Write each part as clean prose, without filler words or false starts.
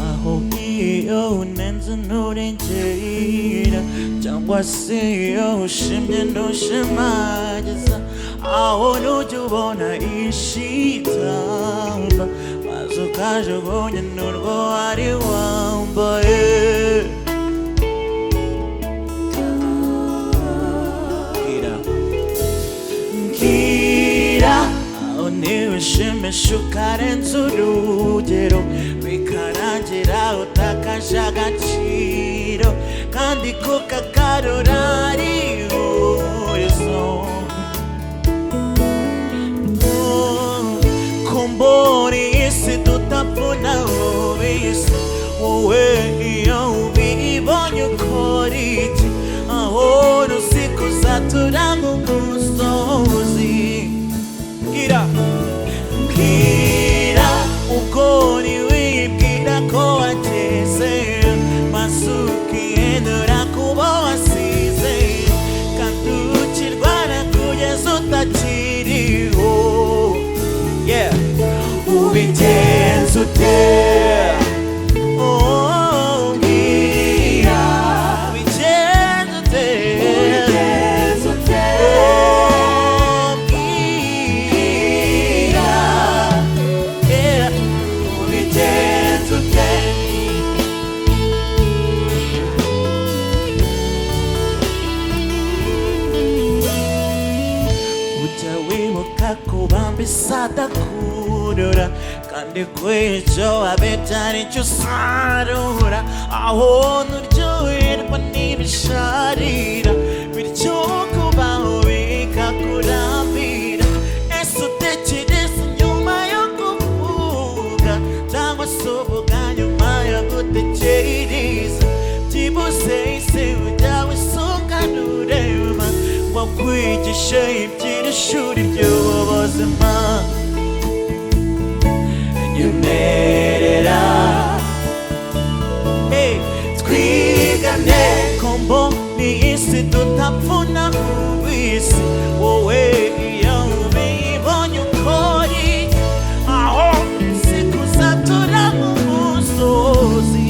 aho iyo unenze nturengera cyangwa se iyo ushimye ntushimagiza aho nujya ubona ishitamba maze ukajugunya n'urwo wari wambaye ntiwishimisha ukarenza urugero bikarangira utakaje agaciro kandi kukakarura ari ihurizo kumbura iyi si tutapfuna ubisi wowe iyo ubibonye ukora iki aho nusikuza turanga umusozi Mbwira ukuri wibwira ko wageze maze ukihindura kuba wasize kandi ukirwana kugeza utakiriho ubigenza ute bisadakurura kandi kwico abetari cyo sarura aho nuryoherwa n'ibisharira bityo kubaho bikakurambira ese utekereza nyuma yo kuvuga cyangwa se uvuga nyuma yo gutekereza byibuze ise ujya wisungana ureba wakwigisha iby'iri shuri ry'ubuzima nyemerera twigane kombo ni isi tutapfuna ubisi wowe iyo ubibonye ukora aho sikuzatura mu musozi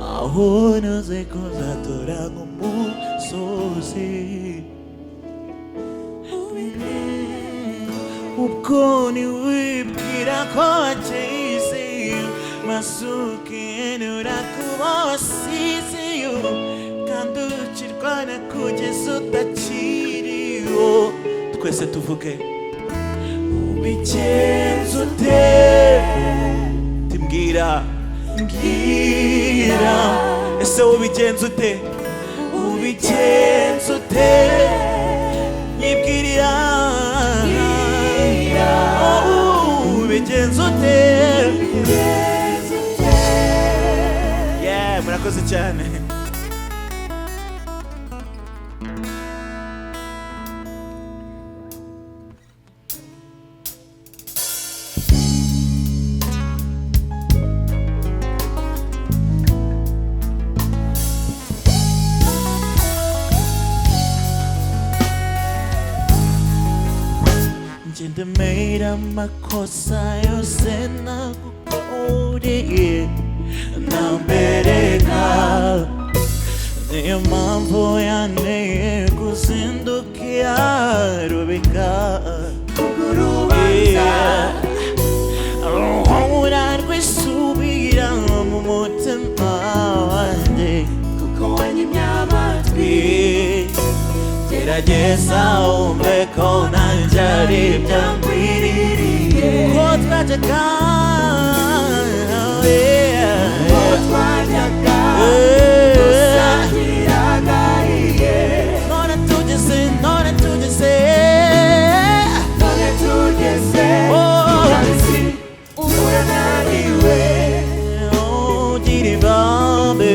Ahora se cosa toranga umusozi ubwoni wibwira ko wageze masukinura kuba wasizeyo kandi ukirwana kugeza utakiriho twese tuvuge ubigenza ute timbwira mbwira ese ubigenza ute ubigenza ute nyibwirira ubigenza ute murakoze cyane ndemera amakosa yose nagukoreye nambereka niyo mpamvu yanteye kuzindukira rubika urubanza ruhora rwisubira mu mutima wanjye kuko wanyimye amatwi gerageza wumve ko nanjye ari ibyangwiririye ko twajyaga dusangiragariye none tugeze urabisi urananiwe ugira ibambe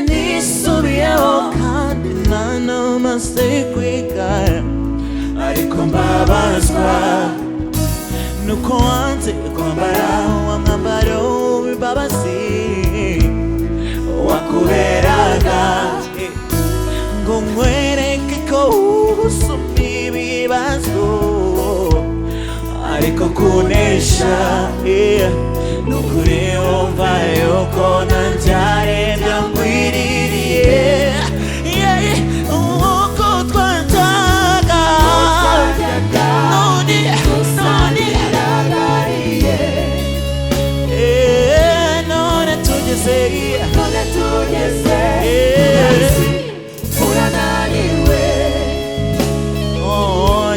nisubiyeho kandi ntanamaze kwigaya ariko mbabazwa nuko wanze kwambara wa mwambaro w'imbabazi wakuberaga ngo nkwereke ko usumba ibibazo ariko kunesha nukuri wumva yuko nanjye ari ibyangwiririye uko twajyaga none tugeze urananiwe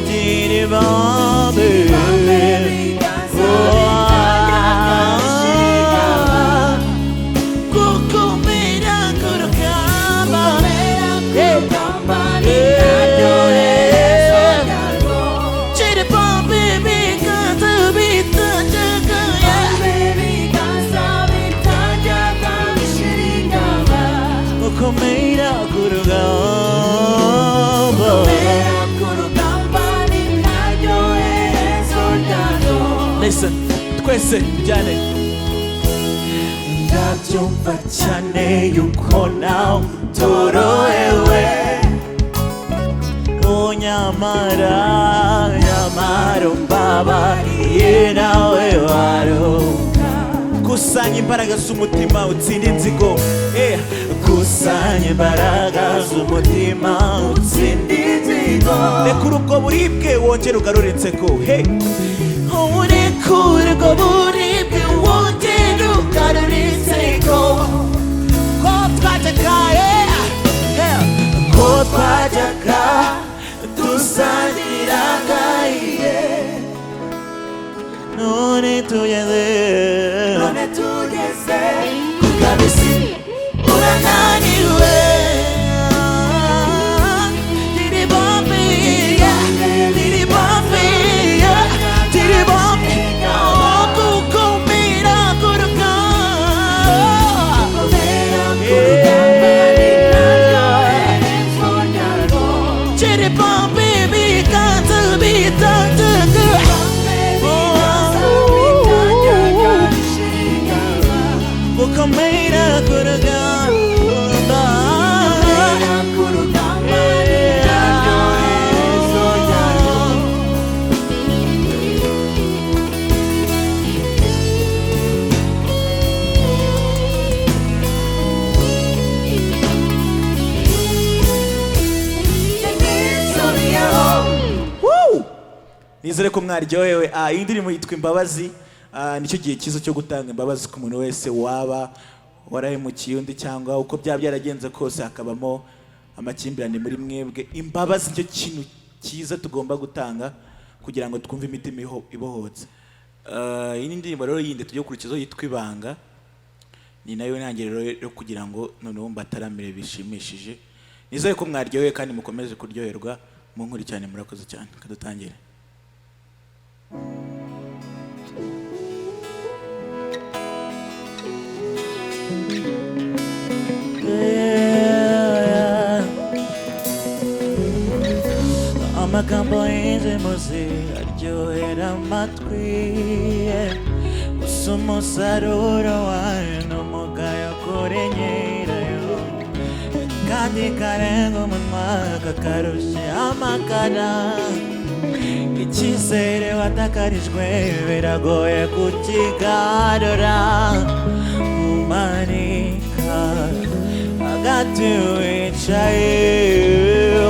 gira ibambe Komera kurugamba listen twese byane ndabyumva cyane yuko nawe torohewe nyamara mbabariye nawe waruka kusanya imbaraga z'umutima utsinde inzigo kusanya imbaraga z'umutima utsinde inzigo rekura ubwo buribwe wongere ugarure inseko rekura ubwo buribwe wongere ugarure inseko ko twajyaga dusangiragariye none tugeze ku kabisi urananiwe gukomera nizere ko mwaryohewe. Iyi ndirimbo yitwa Imbabazi. Nicyo gihe cyiza cyo gutanga imbabazi ku muntu wese waba warahemukiye undi cyangwa uko byaba byaragenze kose hakabamo amakimbirane muri mwebwe. Imbabazi nicyo kintu cyiza tugomba gutanga kugira ngo twumve imitima ibohotse. Iyi ndirimbo rero yindi tujye gukurikizaho yitwa Ibanga, ni nayo ntangiriro yo kugira ngo noneho mbataramire bishimishije. Nizere ko mwaryohewe kandi mukomeze kuryoherwa. Munkuri cyane, murakoze cyane. Kadutangire. amagambo y'inzimuzi aryohera amatwi, gusa umusaruro wayo n'umugayo kuri nyirayo, kandi karenga umunwa kakarusha amakara. Icyizere watakarijwe biragoye kukigarura, umanika hagati wicaye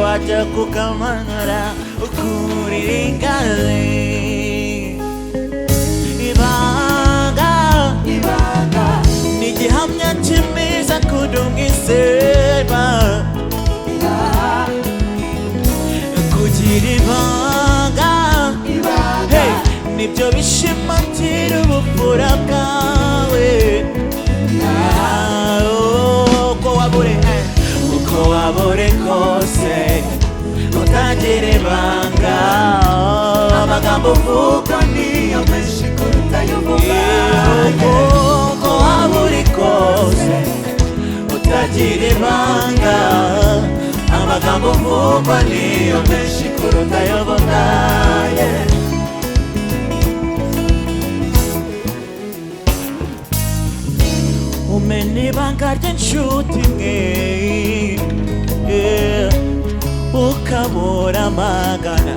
wajya kukamanura ukurira ingazi. Ibanga ni igihamya cy'imiza kudumwiseba, kugira ibanga hey, nibyo bishimatira ubupfura bwawe. Uko wabure kose utagira ibanga, amagambo uvugwa niyo menshi kuruta ayo uvuga. Uko wabure kose utagira ibanga, amagambo uvugwa niyo menshi kuruta ayo uvuga. Umena ibanga ry'inshuti imwe, ukabura amagana,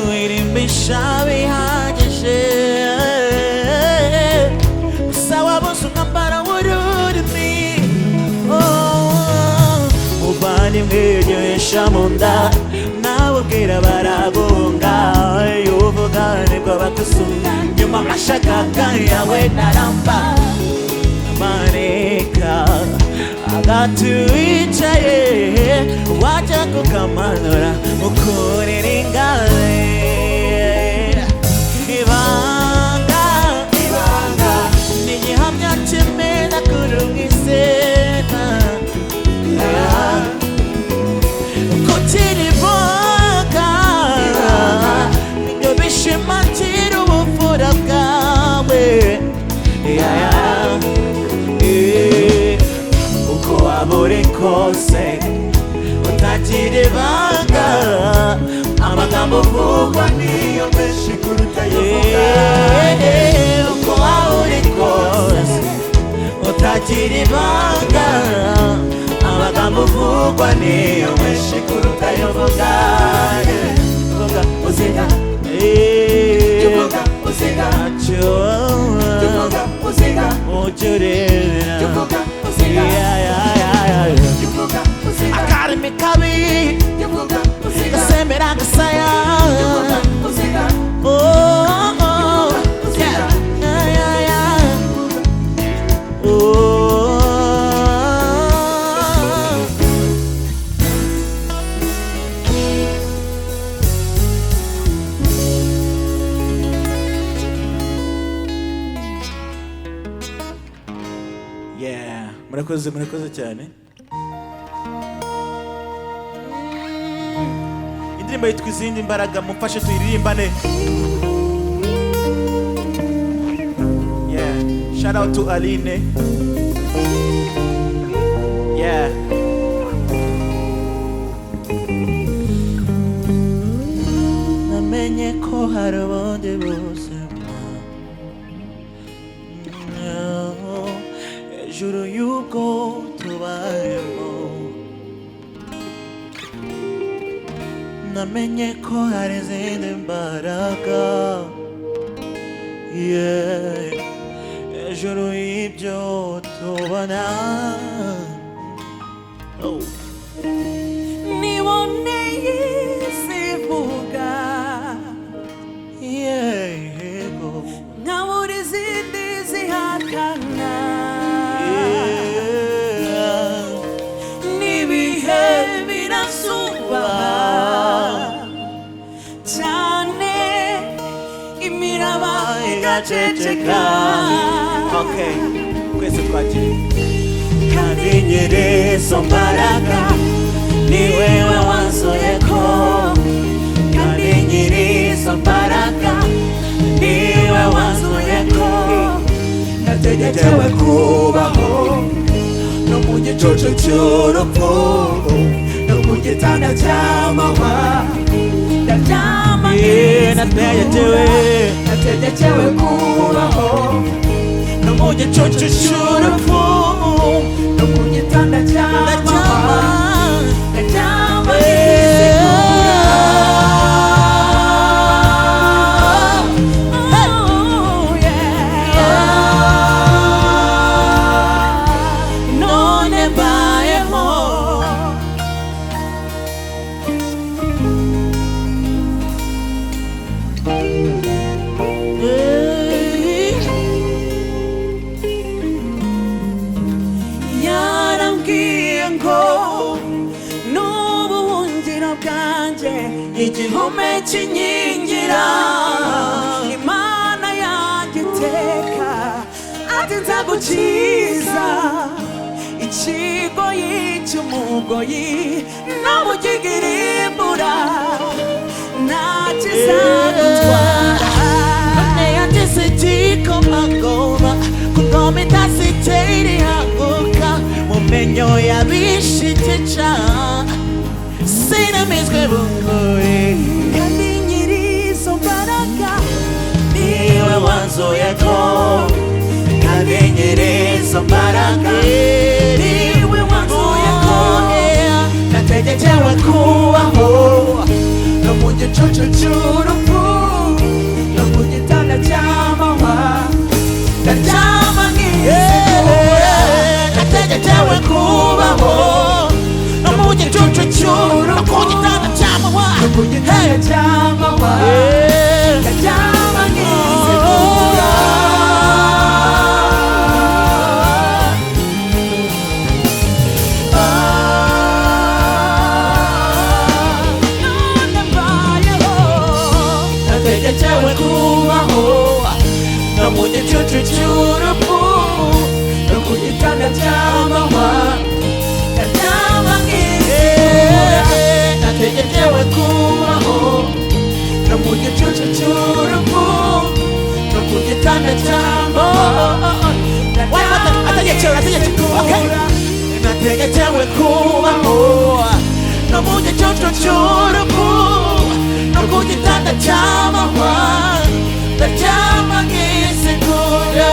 wirimbisha bihagije, gusa wabuze umwambaro w'ururimi. Muvandimwe ryohesha mu nda, nawe ubwira baragunga, iyo uvuga nibwo bakusumba, nyuma amashagaga yawe naramba. Manika hagati wicaye wajya kukamanura ukurira ingazi. Ibanga ni igihamya cy'imena kuri umwisena, kugira ibanga nibyo bishimatira ubupfura bwawe. Uko wabure kose utagira ibanga, amagambo uvugwa niyo menshi kuruta ayo uvuga. Uko wabure kose utagira ibanga, amagambo uvugwa niyo menshi kuruta ayo uvuga. Vuga uziga, vuga uziga, vuga uziga, ujurira, vuga uziga, akarimi kabi gasemera gasaya. Murakoze cyane. Indirimbo yitwa Izindi Mbaraga, mumfashe tuyiririmbane. Yeah, shout out to Aline. Yeah. Namenye ko hari ubundi buzima hejuru y'ubwo tubayemo. Namenye ko hari izindi mbaraga, yeah, hejuru y'ibyo tubona. Niboneye isivuga, yego, nkabura izindi zihakana. N'ibihe birasubaha cyane, imiraba igaceceka. Okay, twese twagiye. Kandi nyir'izo mbaraga ni wewe wanzuyeko, kandi nyir'izo mbaraga ni wewe wanzuyeko. nategerewe kubaho no mu gicucu cy'urupfu, no mu gitanda cy'amahwa ndaryama nategekewe kubaho no mu gicucu cy'urupfu no ku gitanda cy'amahwa ndaryama igihome kinkingira Imana yanjye iteka ati nzagukiza ikigoyi cy'umugoyi no mu kigirimbura ntakizagutwara none yageze igikomangoma ku ngoma idasitera irihaguruka mu menyo y'abishitica sinamizwe bunguri kandi nyiri izo mbaraga niwe wanzuyeko kandi nyiri izo mbaraga niwe wanzuyeko nategekewe kubaho no mu gicucu cy'urupfu no ku gitanda cy'amahwa ndaryama nategekewe kubaho no mu gicucu cy'urupfu ku gitanda cy'amahwa no ku gitanda cy'amahwa ndaryama nkizigura none mbayeho nategekewe kubaho no mu gicucu cy'urupfu no ku gitanda cy'amahwa ndaryama nategekewe kubaho no mu gicucu cy'urupfu no ku gitanda cy'amahwa nategekewe kubaho no mu gicucu cy'urupfu no ku gitanda cy'amahwa ndaryama nkisigura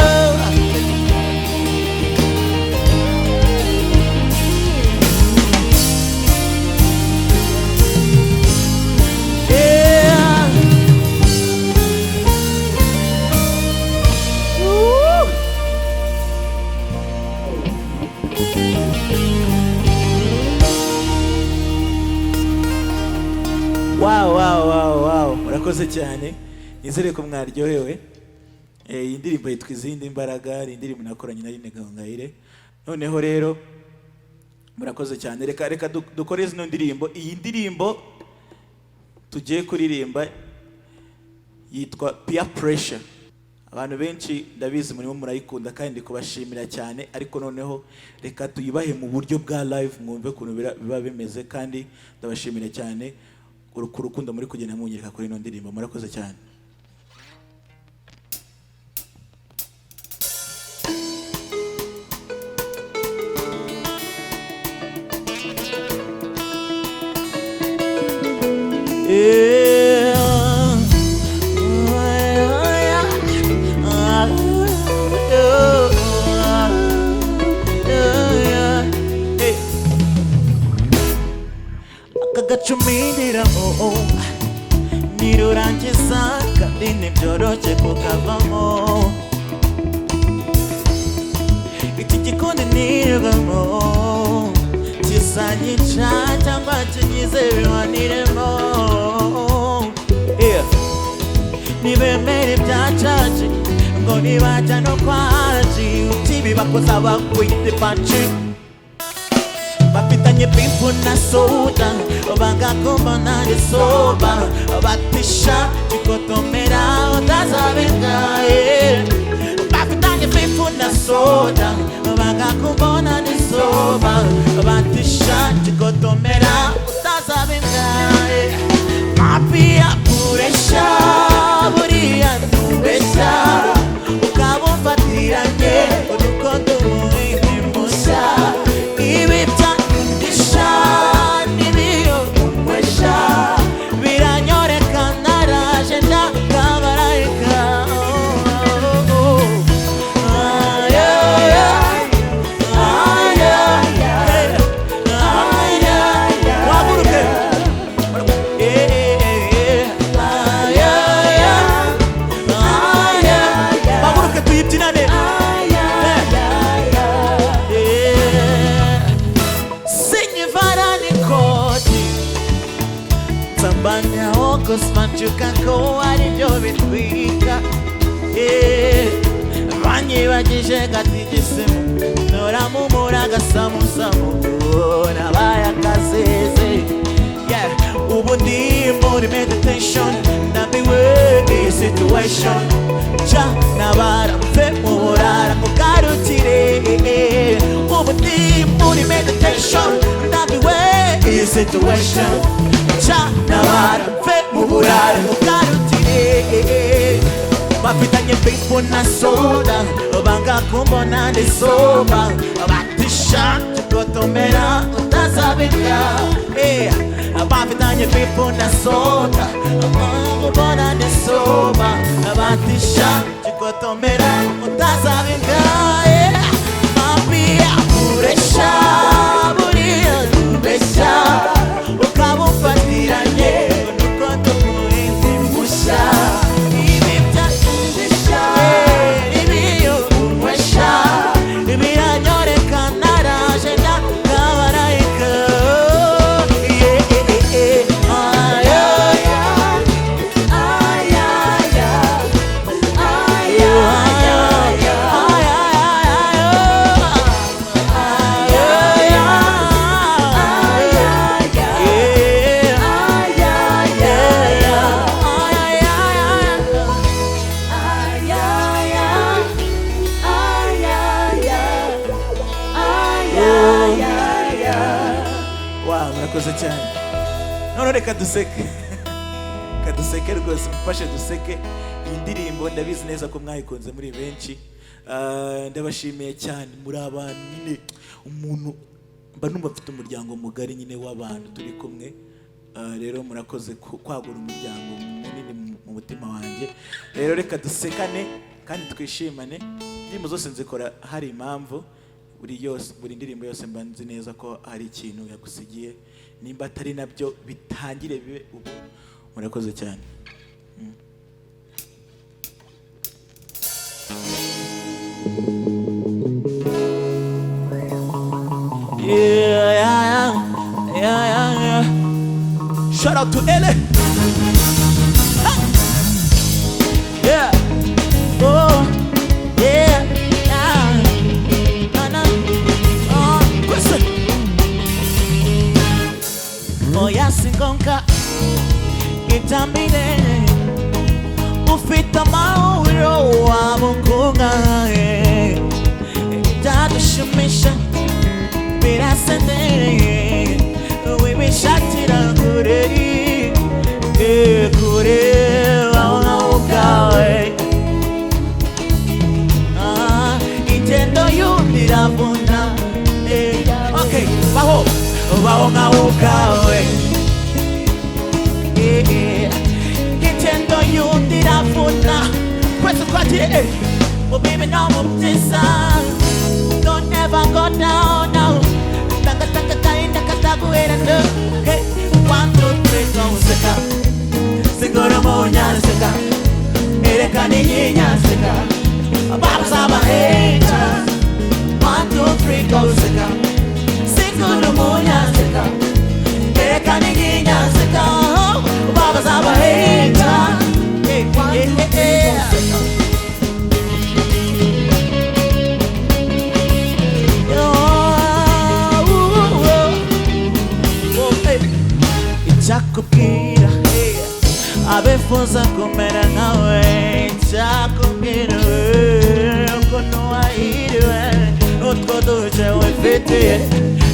wow murakoze cyane nizere ko mwaryohewe. Iyi ndirimbo yitwa Izindi Mbaraga, ari indirimbo nakoranye na Aline Gahongayire. Noneho rero murakoze cyane, reka dukore zino ndirimbo. Iyi ndirimbo tugiye kuririmba yitwa Peer Pressure. Abantu benshi ndabizi murimo murayikunda kandi kubashimira cyane, ariko noneho reka tuyibahe mu buryo bwa live mwumve ukuntu biba bimeze, kandi ndabashimira cyane urukundo muri kugenda munyereka kuri ino ndirimbo. Murakoze cyane. Akacumindiramo nirurangiza kandi ntibyoroshye kukavamo, iki gikundi nirwamo kizanyica cyangwa kinyize biwaniremo. Nibemere ibyacaje ngo nibajya no kwaji utibi bakoza bakwite panci bafitanye bifu na soda bagakomana soba batisha kikotomera utazabengaye. Bafitanye bifu na soda bagakomana soba batisha kikotomera utazabengaye. Mapia puresha buriya nubesha ukabumfatiranye urukondo muhimbi musha ibi byandisha nibiyo banyaho kusimancuka ko ari byo bitwika banyibagije gatigisimu noramumura agasamusamu nabaye akazeze ubu ndi muri meditation nabiwe iyi situation ca nabara mve mu burara mugarukire ubu ndi muri meditation nabiwe iyi situation ca nabara mve mu burara mugarukire bafitanye beef na soda banga kumbona ndi soba batisha tugotomera utazabika bafitanye beef na soda banga kumbona ndi soba batisha tugotomera utazabika mambia uresha buriya ubesha ukabufatiranye nuko tumuhinzi musha murakoze cyane none reka duseke kaduseke rwose mufashe duseke iyi ndirimbo ndabizi neza ko mwayikunze muri benshi ndabashimiye cyane muri abantu nyine umuntu mba numva mfite umuryango mugari nyine w'abantu turi kumwe rero murakoze kwagura umuryango munini mu mutima wanjye rero reka dusekane kandi twishimane indirimbo zose nzikora hari impamvu buri ndirimbo yose mba nzi neza ko hari ikintu yagusigiye nimba atari nabyo bitangire bibe ubu murakoze cyane yeah. Shout out to Ele. Yeah. Oh, yeah. Oya singonka itambire ufita mauro wa mukunga itadushimisha birasende wibishatira kure waona ukawe itendo yundirabuna okay baho waona ukawe kitendo yundirabuna kwetu kwati oh baby no mutisa don't ever go down now taka taka kainda kataguera no hey 1 2 3 go seka segura monya seka ereka niña seka baba saba heta 1 2 3 go seka segura monya seka ereka niña seka baba saba heta Chakubwira abefuza kumera nkawe chakubwira uko nuwahiriwe utwo duce wifitiye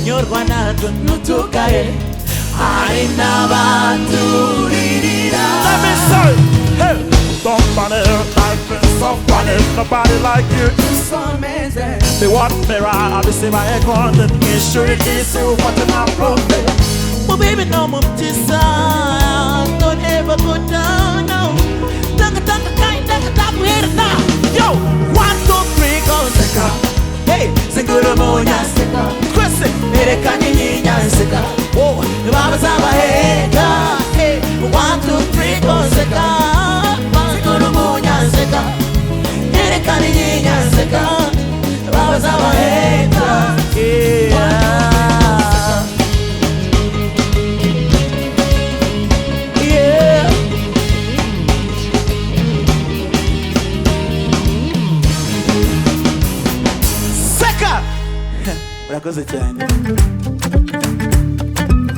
nyorwa natwo nutukaye hari n'abaturirira. Let me say, hey, somebody life is so funny, nobody like you. You're so amazing. They want me right, I see my aircon, the insurance is what an approval. Oh baby no mutisa don't ever go down now taka taka kainda kataguera now yo 1 2 3 go seka hey segura monya seka kwese ereka niña seka oh baba saba heta hey 1 2 3 go seka segura monya seka ereka niña seka baba saba heta yeah murakoze cyane